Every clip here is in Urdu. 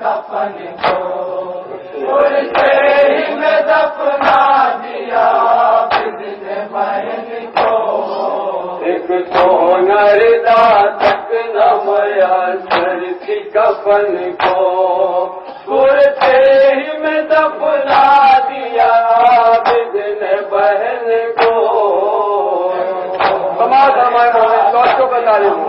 کفن کو اڑتے ہی میں دفنا دیا بدن بہن کو ایک سونر دا تک نہ میسر تھی کفن کو اڑتے ہی میں دفنا دیا بدن بہن کو سماعت فرمائے مولانا دوستوں کا تعلیم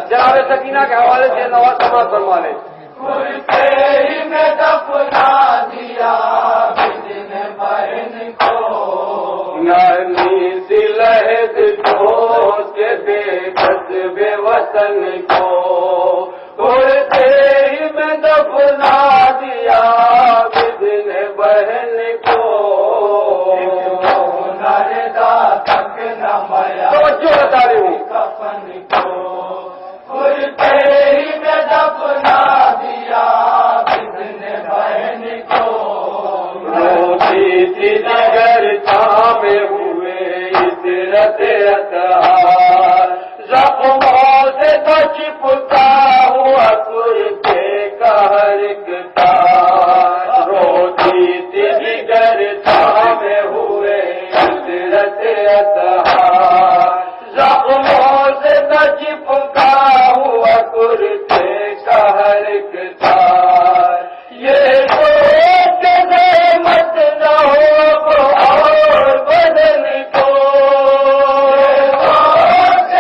جناب سکینہ کے حوالے سے نواز سماعت فرما لیں اڑتے ہی میں دفنا دیا بدن بہن کو نرمی سی لہد کو کے بے بس بے وطن کو اڑتے ہی میں دفنا دیا بدن بہن کو نردا تک نہ میا توجہ بتا رہی ہوں کفن کو اڑتے ہی میں دفنا دیا بدن بہن کو روتی تھی نگر تھامے ہوئے عطرت عطار زخموں سے تو چپتا ہوا کرتے کا ہر ایک تار روتی تھی نگر تھامے ہوئے عطرت عطار زخموں سے تو چپتا ہوا کرتے کا ہر ایک تار یہ سوچ مت نہ ہو اور بدن کو مت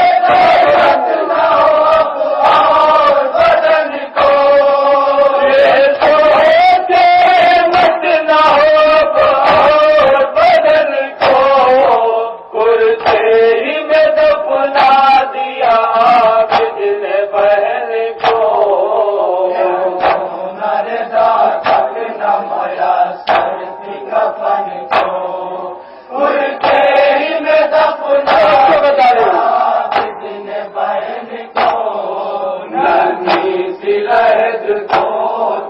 نہ ہو اور بدن کو یہ سوچ مت نہ ہو اور بدن کو کرتے ہی میں دفنا دیا بدن بہن کو نردا تک نہ میا سر تھی کفن کو اڑتے ہی میں دفنا دیا بدن بہن کو نرمی سی لہد کو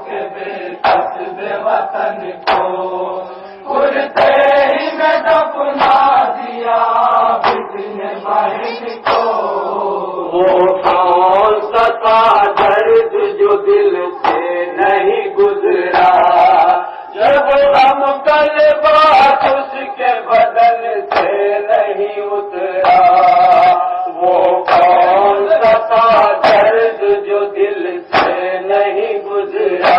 کے بے کس بے وطن کو اڑتے ہی میں دفنا دیا بدن بہن کو وہ کون سا تھا درد جو دل سے نہیں گزرا جب ہم کل بات اس کے بدن سے نہیں اترا وہ کون سا تھا درد جو دل سے نہیں گزرا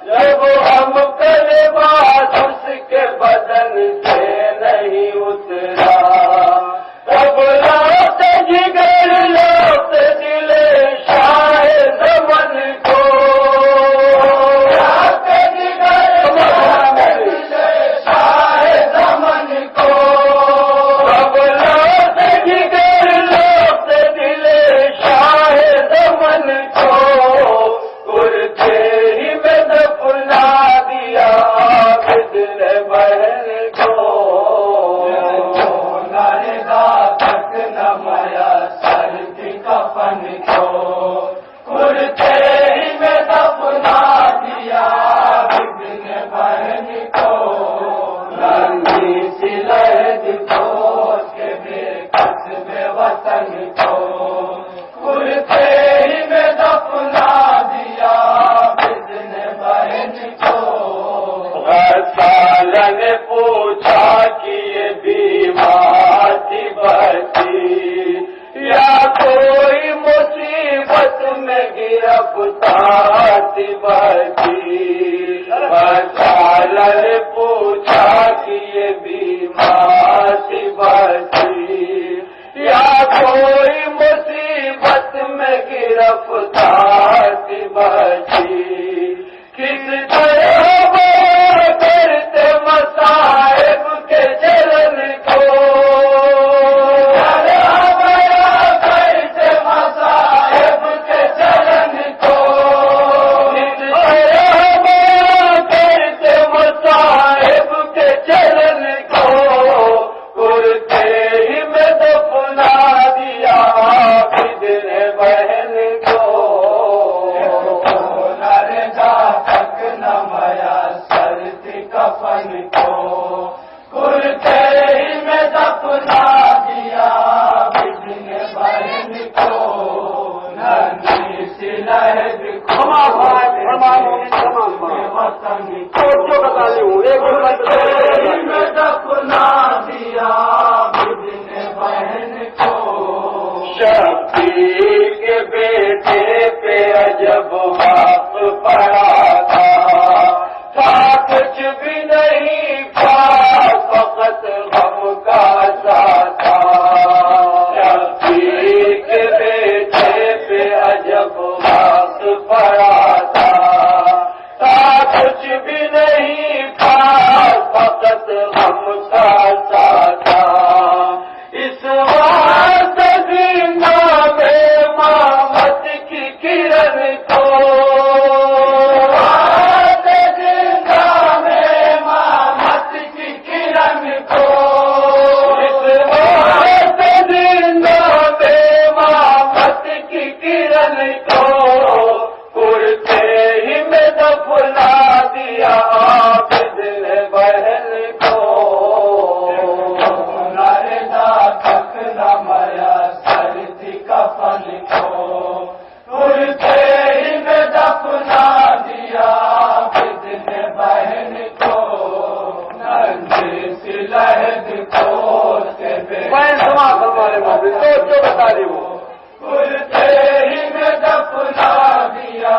جب ہم کل بات اس کے بدن سے نہیں اترا تب لوٹ جگر لوٹ دل شاہ زمن کو لوٹ جگر لوٹ دل شاہ زمن کو تب لوٹ جگر لوٹ دل شاہ زمن کو اڑتے ہی میں دفنا دیا بدن بہن کو نردا تک نہ میا سر تھی کفن کو اڑتے ہی میں دفنا دیا بدن بہن کو نرمی سی لہد کو کے بے کس بے وطن کو اڑتے ہی میں دفنا دیا بدن بہن کو غسال نے پوچھا کہ یہ بیمار تھی بچی یا کوئی مصیبت میں گرفتار تھی بچی غسال نے پوچھا کہ یہ بیمار تھی بچی یا کوئی مصیبت میں گرفتار تھی بچی کس طرح کرتے مصائب کے چلن کو کرتے مصائب کے چلن کو کس طرح کرتے مصائب کے چلن کو اڑتے ہی میں دفنا دیا بدن بہن کو نردا تک نہ میا سر تھی کفن کو اڑتے ہی میں دفنا دیا بدن بہن کو نرمی سی لہد کو فرمائے مومن سماج توجہ بتا لی ہوں ایک میں دفنا دیا بدن بہن کو شبیر کے بیٹے پہ عجب واق پڑا تھا کچھ بھی نہیں تھا فقط غم کا ساتھ تھا شبیر کے بیٹے پہ عجب واق پڑا تھا کچھ بھی نہیں تھا فقط غم کا ساتھ تھا اس وقت زندہ میں محمد کی کرن کو زندہ میں محمد کی کرن کو اس وقت زندہ میں محمد کی کرن کو اڑتے ہی میں دفنا دیا عابد نے بہن کو کفن کو اڑتے ہی میں دفنا دیا بدن بہن کو ننھے سی لہد کو بہن سما ہمارے ماضی تو بتا دی وہ اڑتے ہی میں دفنا دیا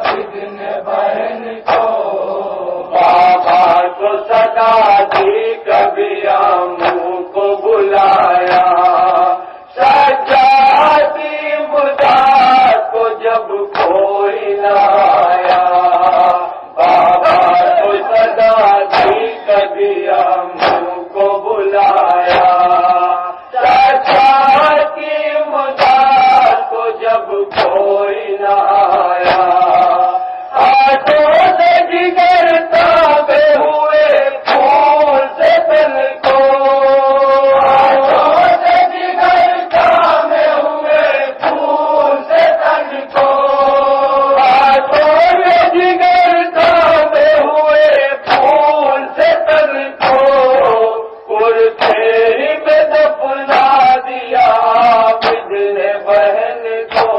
بدن بہن کو بابا کو صدا دی کبھی منہ کو بلایا سجادی مدا کو جب کوئی نہ آیا بابا کو صدا دی کبھی منہ کو بلایا سجادی مدا کو جب کوئی نہ آیا آٹھوں سے جگر تابے ہوئے پھول سے تن کو آٹھوں سے جگر تابے ہوئے پھول سے تن کو آٹھوں سے جگر تابے ہوئے پھول سے تن کو اڑتے ہی میں دفنا دیا عابد نے بہن کو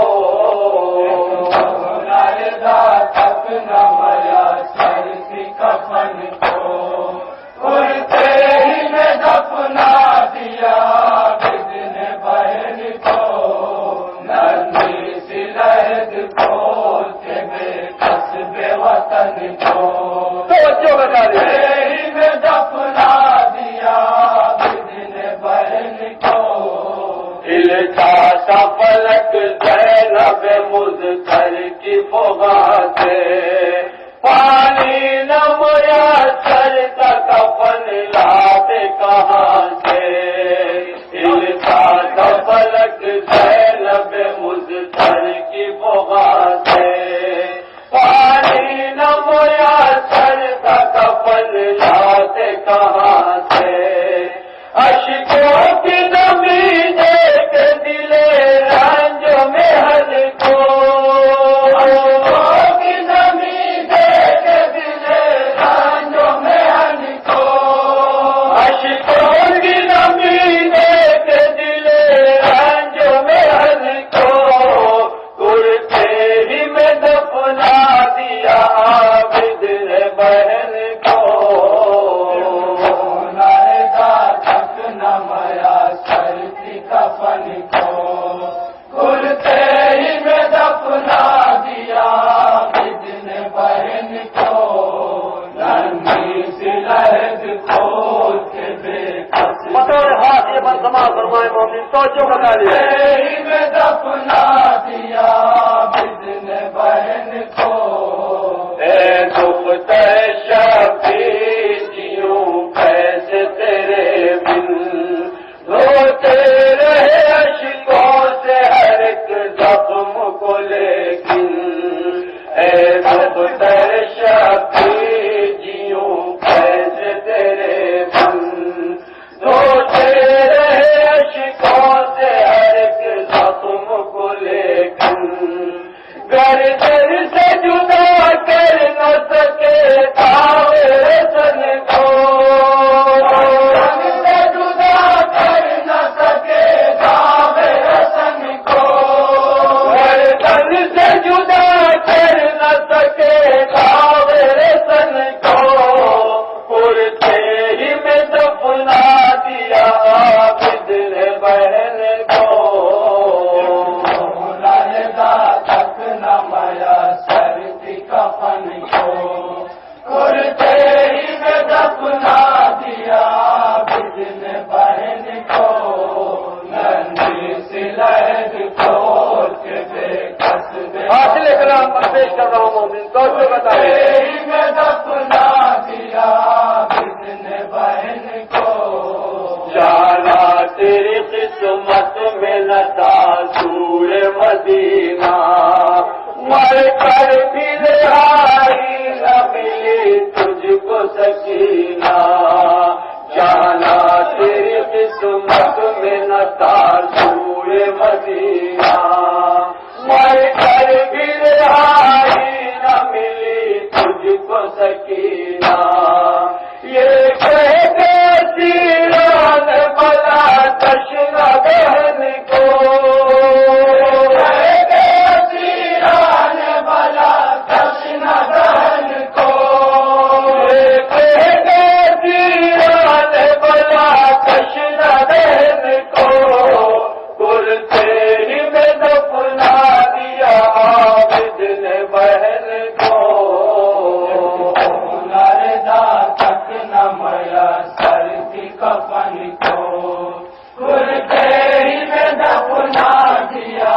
تک نہ میا سر کی کفن کو اڑتے ہی میں دفنا دیا بدن بہن کو ننھی سی لہد کھول کے بے کس بے وطن کو توجہ بتا دے ہی میں دفنا دیا بدن بہن کو ہلتا سا فلک زینب مذکر کی فغا سے پانی نہ میسر کا کفن لاتے کہاں سے ہلتا سا فلک زینب مذکر کی فغا سے پانی نہ میسر کا کفن لاتے کہاں سے اشکوں کی نمی دیکھ دلے رنجوں میں ہر کو اشکوں کی نمی دیکھ دلے رنجوں میں ہر کو اشکوں کی نمی دیکھ دلے رنجوں میں ہر کو اڑتے ہی میں دفنا دیا عابد نے بہن کو کفن کو اڑتے ہی میں دفنا دیا بدن بہن کو ننھی سی لہد کھول کے بے کس بطور ہاتھ یہ بند سما فرمائے مومن توجہ بتا دیا ہی میں دفنا دیا بدن بہن کو اے دکھتے شبیر جیوں کیسے تیرے بن روتے رہے اشکوں سے ہر ایک زخم کو لیکن اے دکھتے شبیر جیوں کیسے تیرے بن روتے رہے اشکوں سے ہر ایک زخم کو لیکن گھر سے جو کفن کو کرتے ہی میں دفنا دیا بدن بہن کو ننھی سی لہد کھول کے بے کس بے حاصل کلام پر پیش کر رہا ہوں مومن توجہ بتائیے میں دفنا دیا بدن بہن کو جانا تیری قسمت میں نہ تھا سور مدینہ مر کر بھی رہائی نہ ملی تجھ کو سکینہ جانا تیری قسمت میں نہ تھا سور مدینہ مر کر بھی رہائی نہ ملی تجھ کو سکینہ یہ کہتے سیران بلا تشنا بہن کو کہتے سیران بلا تشنا بہن کو یہ کہتے سیران بلا تشنا بہن کو کرتے ہی میں دفنا دیا عابد نے بہن کو تک نہ میا سر کی کفن کو کرتے ہی میں دفنا دیا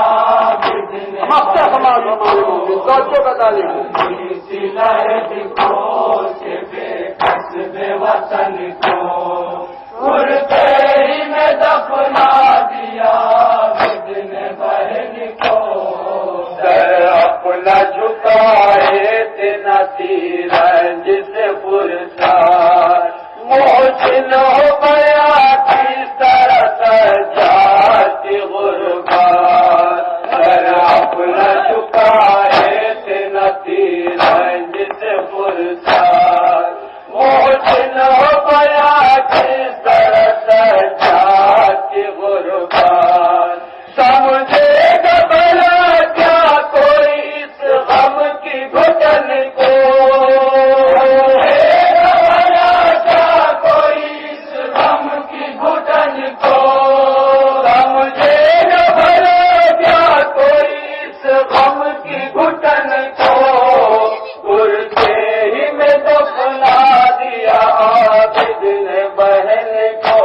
بدن مقصد سماج ہمارے مومن توجہ بتائیے سی لہد کھول کے بے کس بے وطن کو کرتے ہی میں دفنا دیا بدن بہن کو در اپنا جھکائے تینا تیرنج سے پرسار محسن ہو گیا کس طرح سجاتی غربات در اپنا جھکائے تینا تیرنج سے پرسار محسن ہو گیا کس طرح سجاتی غربات سمجھے گا بلا کیا کوئی اس غم کی گھٹن کو بلا کیا کوئی اس غم کی گھٹن کو سمجھے گا بلا کیا کوئی اس غم کی گھٹن کو کرتے ہی میں دفنا دیا عابد نے بہن کو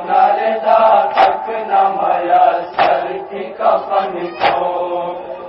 نالدہ تک نہ میا سر کی کفن کو